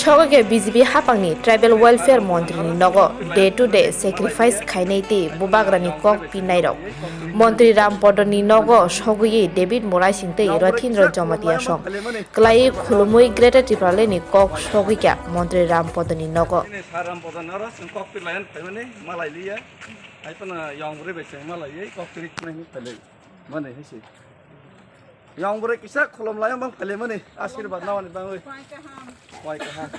সগকে বিজেপি হাপাংনি tribal welfare মন্ত্রীনি নগ ডে টু ডে স্যাক্রিফাইস খাইনাইতি বুবাগ্রানি কক পিনাইরক মন্ত্রী রামপদনি নগ সগই ডেভিড মোরাই সিংতই রথিন্দ্র জমাতিয়া সং ক্লাই খুলুমুই গ্রেটার ত্রিপুরালেনি কক সগইকা মন্ত্রী রামপদনি নগ yang beri kisah kolom layang bang pele mana askir bad nawan bang oi wai kaha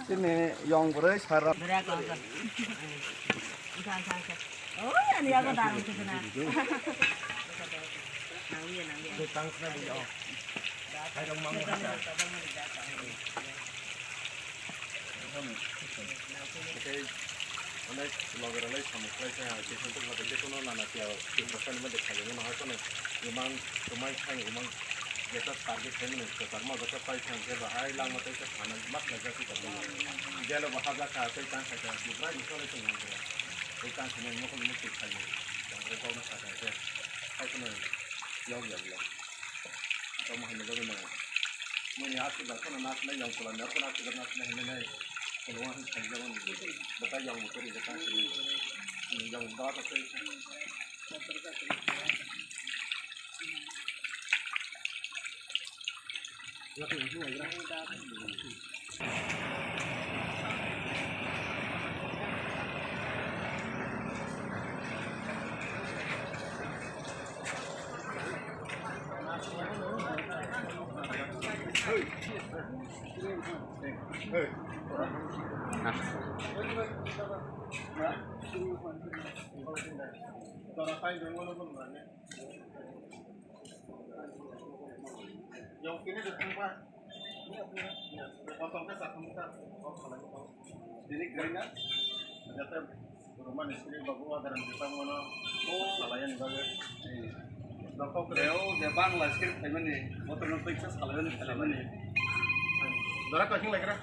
sini yang beri sarap oh ini aku tahu sana অনেক লগের অনেক সমস্যা আছে কিন্তু ভাবে যে কোনো নানা কি প্রশ্ন মধ্যে খালি মনে হয় কোনো ইমান তোমায় খাই ইমান যেটা টার্গেট খাই মনে হচ্ছে তার মধ্যে পাই খাই যে আই লাং মতে সে খানা মাত লাগা কি করব গেল বাহাজা খা সেই টান খাই কি প্রায় নিচলে তো না এই টান খাই মকল মুক্তি খাই তারপরে কোন সাথে আছে খাই কোনো ইয়াও ইয়াও তো মহিলা গো না মনে আসে বা কোনো নাচ নাই ইয়াও কোলা না কোনো আসে নাচ নাই নাই keluar dari zaman itu, betul yang motor itu kan yang dah pakai. Yang kini datang pak, potong ke satu muka, jadi kerana ternyata rumah istri bagus ada yang kita mana, salayan juga. Dokter kereo, dia bang lah skrip kayak mana, motor numpuk salayan kayak mana. Dora kau lagi lah.